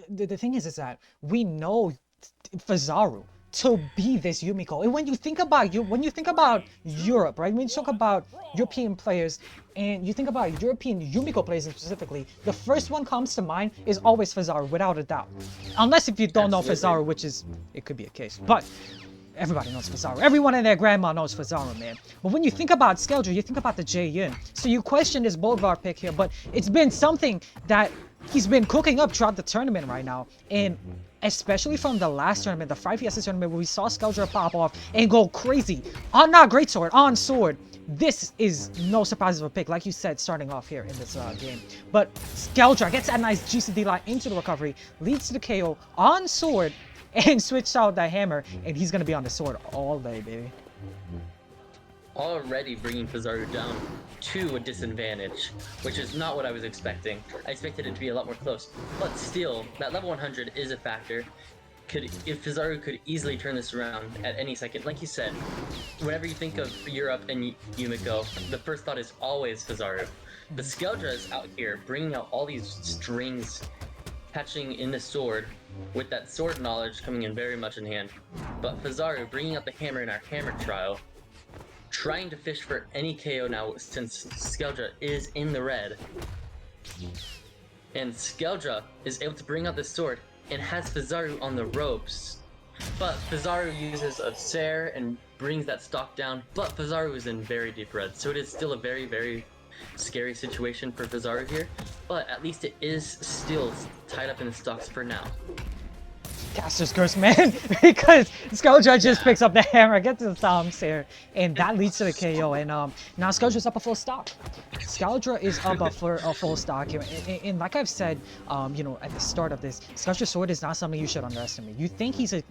the thing is that we know Fezaru to be this Yumiko. And when you think about Europe, right? When you talk about European players and you think about European Yumiko players specifically, the first one comes to mind is always Fezaru, without a doubt. Unless if you don't know Fezaru, which is, it could be a case. But everybody knows Fezaru. Everyone and their grandma knows Fezaru, man. But when you think about Skeldra, you think about the J-Yin. So you question this Bolvar pick here, but it's been something that he's been cooking up throughout the tournament right now. And especially from the last tournament, the 5vs tournament, where we saw Skeldra pop off and go crazy on not greatsword, on sword. This is no surprise of a pick, like you said, starting off here in this game. But Skeldra gets that nice GCD line into the recovery, leads to the KO on sword, and switched out the hammer, and he's gonna be on the sword all day, baby. Already bringing Fezaru down to a disadvantage, which is not what I was expecting. I expected it to be a lot more close, but still, that level 100 is a factor. If Fezaru could easily turn this around at any second, like you said, whenever you think of Europe and Yumiko, the first thought is always Fezaru. But Skeldra is out here bringing out all these strings, catching in the sword, with that sword knowledge coming in very much in hand. But Fezaru bringing out the hammer in our hammer trial, trying to fish for any KO now since Skeldra is in the red. And Skeldra is able to bring out the sword and has Fezaru on the ropes. But Fezaru uses a Sair and brings that stock down, but Fezaru is in very deep red, so it is still a very, very scary situation for Fezaru here, but at least it is still tied up in the stocks for now. Caster's Curse, man, because Skeldra just picks up the hammer, gets the thumbs here, and that leads to the KO. And now Skeldra's up a full stock. Skeldra is up a full stock here, and like I've said, you know, at the start of this, Skeldra's sword is not something you should underestimate. You think he's a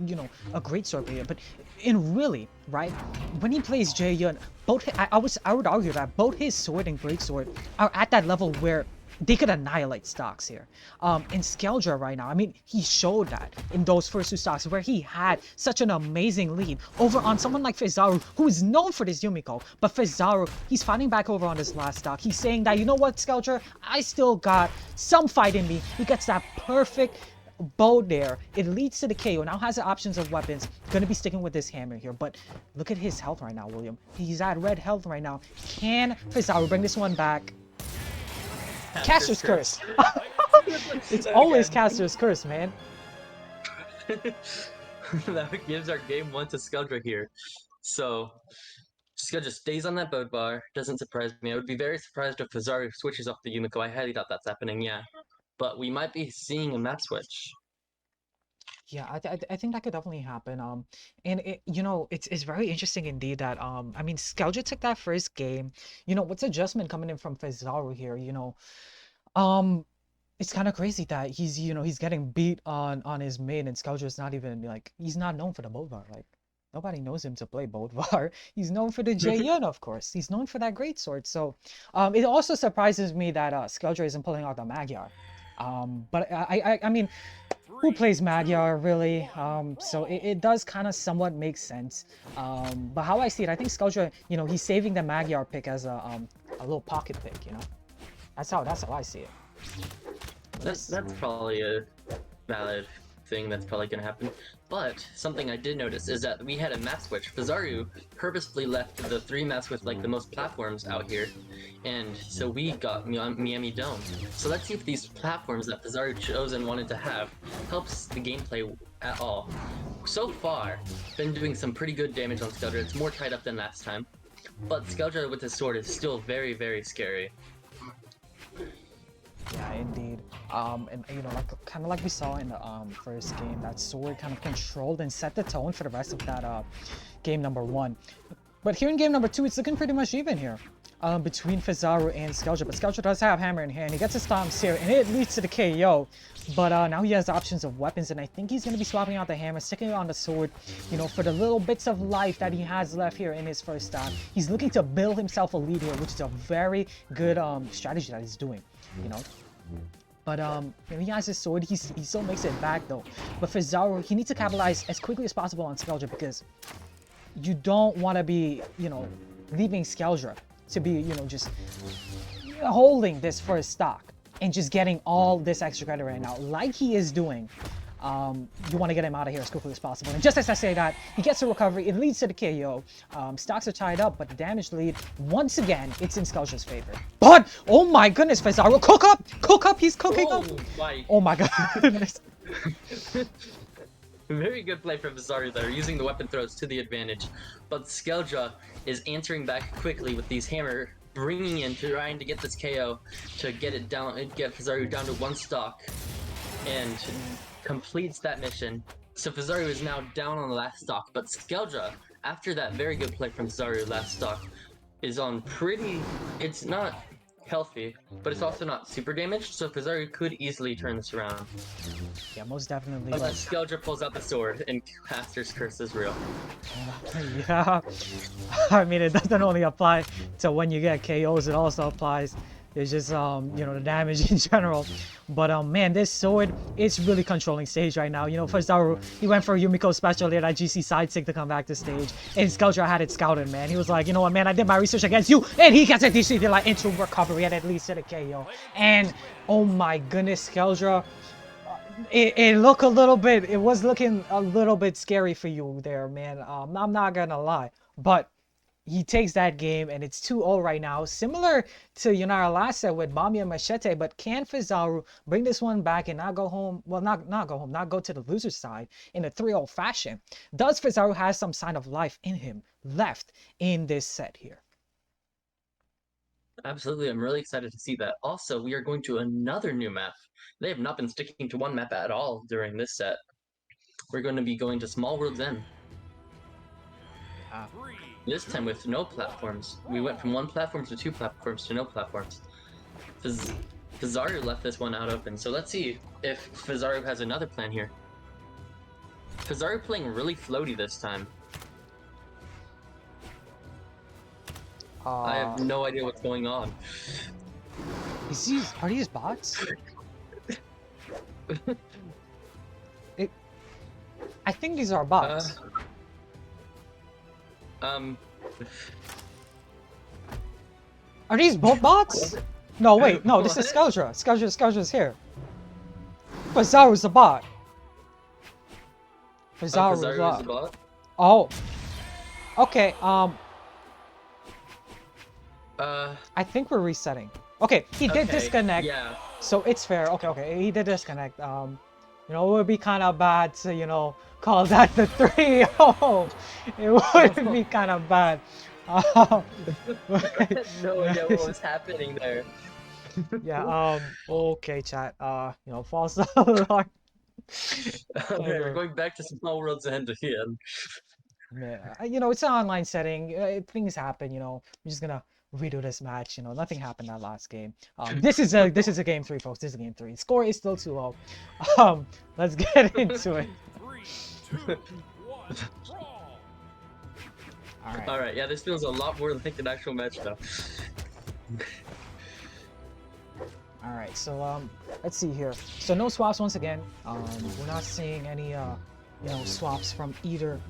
great sword player, but in really, right, when he plays J-Yun, I would argue that both his sword and greatsword are at that level where they could annihilate stocks here. In Skeldra right now, I mean, he showed that in those first two stocks where he had such an amazing lead over on someone like Fezaru, who is known for this Yumiko. But Fezaru, he's fighting back over on this last stock. He's saying that, you know what, Skeldra, I still got some fight in me. He gets that perfect bow there. It leads to the KO. Now has the options of weapons. Gonna be sticking with this hammer here. But look at his health right now, William. He's at red health right now. Can Fezaru bring this one back? Caster's Curse. It's always Caster's Curse, man. That gives our game 1 to Skeldra here. So Skeldra stays on that boat bar. Doesn't surprise me. I would be very surprised if Fezaru switches off the Yumiko. I highly doubt that's happening, yeah. But we might be seeing a map switch. Yeah, I think that could definitely happen. And it's very interesting indeed that I mean, Skeldra took that first game. You know, what's adjustment coming in from Fezaru here? You know, it's kind of crazy that he's getting beat on his main, and Skeldra's not even like, he's not known for the Bolvar. Like, nobody knows him to play Bolvar. He's known for the J-Yun, of course. He's known for that greatsword. So it also surprises me that Skeldra isn't pulling out the Magyar. But I mean, who plays Magyar really? So it does kind of somewhat make sense. But how I see it, I think Skeldra, you know, he's saving the Magyar pick as a little pocket pick. You know, that's how I see it. That's probably a valid thing that's probably going to happen. But something I did notice is that we had a map switch. Fezaru purposefully left the 3 maps with like the most platforms out here, and so we got Miami Dome. So let's see if these platforms that Fezaru chose and wanted to have helps the gameplay at all. So far, been doing some pretty good damage on Skeldra. It's more tied up than last time, but Skeldra with his sword is still very, very scary. Yeah, indeed. And you know, like kind of like we saw in the first game, that sword kind of controlled and set the tone for the rest of that game number 1. But here in game number 2, it's looking pretty much even here between Fezaru and Skeldra. But Skeldra does have hammer in hand. He gets his stomps here, and it leads to the KO. But now he has options of weapons, and I think he's going to be swapping out the hammer, sticking it on the sword, you know, for the little bits of life that he has left here in his first stock. He's looking to build himself a lead here, which is a very good strategy that he's doing, you know. But you know, he has his sword. He still makes it back though. But for Fezaru, he needs to capitalize as quickly as possible on Skeldra, because you don't want to be, you know, leaving Skeldra to be, you know, just holding this first stock. and just getting all this extra credit right now, like he is doing. You want to get him out of here as quickly as possible. And just as I say that, he gets a recovery. It leads to the KO. Stocks are tied up, but the damage lead, once again, it's in Skeldra's favor. But, oh my goodness, Fezaru, cook up! Cook up! He's cooking up! Oh my goodness. Very good play from Fezaru there, using the weapon throws to the advantage. But Skeldra is answering back quickly with these hammer, bringing in, trying to get this KO, to get it down, get Fezaru down to 1 stock. And completes that mission. So Fezaru is now down on the last stock, but Skeldra, after that very good play from Fezaru last stock, is on pretty... It's not healthy, but it's also not super damaged, so Fezaru could easily turn this around. Yeah, most definitely. But Skeldra pulls out the sword, and Caster's curse is real. Yeah, I mean, it doesn't only apply to when you get KOs, it also applies. It's just, you know, the damage in general. But, man, this sword is really controlling stage right now. You know, Fezaru, he went for Yumiko special there, that GC side stick to come back to stage. And Skeldra had it scouted, man. He was like, you know what, man, I did my research against you. And he gets a DC like into recovery and at least to the KO. And, oh my goodness, Skeldra, it looked a little bit, it was looking a little bit scary for you there, man. I'm not gonna lie. But he takes that game, and it's 2-0 right now. Similar to, you know, our last set with Bami and Machete, but can Fezaru bring this one back and not go home? Well, not go home, not go to the loser's side in a 3-0 fashion. Does Fezaru have some sign of life in him left in this set here? Absolutely, I'm really excited to see that. Also, we are going to another new map. They have not been sticking to one map at all during this set. We're going to be going to Small World's End. This time with no platforms. We went from 1 platform to 2 platforms to no platforms. Fezaru left this one out open, so let's see if Fezaru has another plan here. Fezaru playing really floaty this time. I have no idea what's going on. Are these bots? I think these are bots. Are these both bots? No, wait, no, this is Skeldra. Skeldra's here. Fezaru's a bot. Fezaru's a bot. Oh. Okay, I think we're resetting. Okay, he did disconnect. Yeah. So it's fair. Okay, he did disconnect. You know, it would be kind of bad to, you know, call that the 3-0. It would be kind of bad. I had no idea what was happening there. Yeah, okay, chat. You know, false alarm. Okay, we're going back to Small World's End again. Yeah, you know, it's an online setting. Things happen, you know. We're just gonna redo this match. You know, nothing happened that last game. This is a game 3, folks. This is game 3. Score is still 2-0. Let's get into it. 3, 2, 1, All right. Yeah, this feels a lot more like an actual match now. All right, so let's see here. So no swaps once again. We're not seeing any you know, swaps from either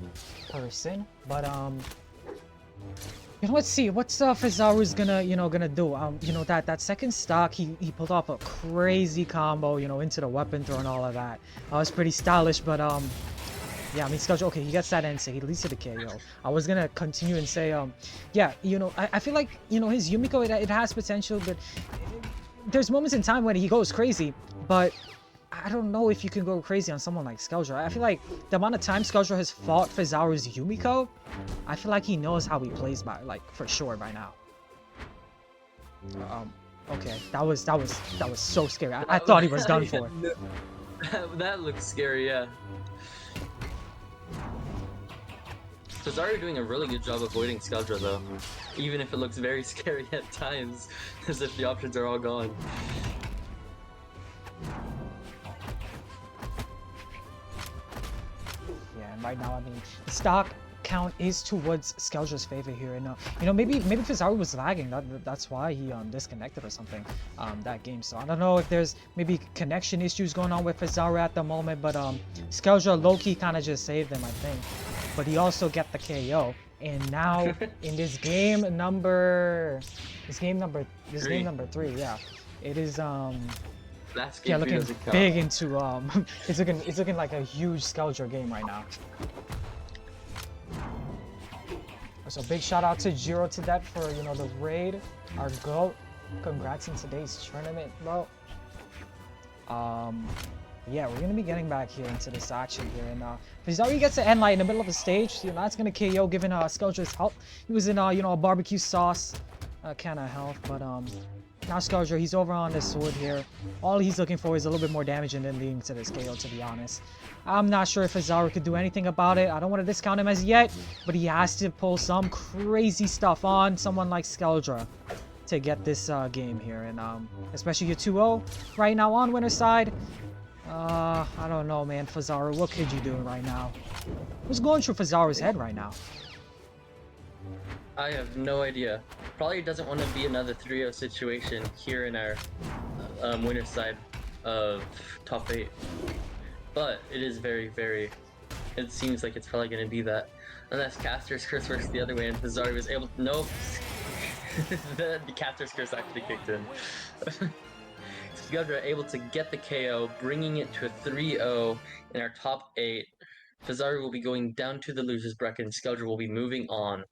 person, but you know, let's see what's Fezaru's gonna do. You know, that second stock, he pulled off a crazy combo, you know, into the weapon throw and all of that. It was pretty stylish, but yeah, I mean, Skeldra, okay, he gets that NC, he leads to the KO. I was gonna continue and say, yeah, you know, I feel like, you know, his Yumiko, it has potential, but there's moments in time when he goes crazy, but I don't know if you can go crazy on someone like Skeldra. I feel like the amount of time Skeldra has fought Fezaru's Yumiko, I feel like he knows how he plays by, like, for sure by now. Okay, that was so scary. I thought he was done for. That looks scary, yeah. Fezaru doing a really good job avoiding Skeldra though, even if it looks very scary at times, as if the options are all gone. Yeah, and right now, I mean, the stock count is towards Skeldra's favor here, and you know, maybe Fezaru was lagging. That's why he disconnected or something that game. So I don't know if there's maybe connection issues going on with Fezaru at the moment, but Skeldra low-key kind of just saved him, I think. But he also get the KO, and now in this game number 3, yeah. It is Last yeah, game 3 looking doesn't count. big into it's looking like a huge Skeldra game right now. So big shout out to Jiro to that for the raid, our GOAT. Congrats in today's tournament, bro. Yeah, we're gonna be getting back here into this action here, and Fezaru gets to end light in the middle of the stage. That's gonna KO, giving Skeldra's health. He was in a barbecue sauce kind of health, but now Skeldra, he's over on this sword here. All he's looking for is a little bit more damage and then leading to this KO, to be honest. I'm not sure if Fezaru could do anything about it. I don't want to discount him as yet, but he has to pull some crazy stuff on someone like Skeldra to get this game here, and especially your 2-0 right now on winner's side. I don't know, man. Fezaru, what could you do right now? What's going through Fezaru's head right now? I have no idea. Probably doesn't want to be another 3-0 situation here in our winner's side of top 8. But it is very, very... It seems like it's probably going to be that. Unless Caster's Curse works the other way and Fezaru was able to... Nope. the Caster's Curse actually kicked in. Skeldra able to get the KO, bringing it to a 3-0 in our top 8. Fezaru will be going down to the losers bracket and Skeldra will be moving on.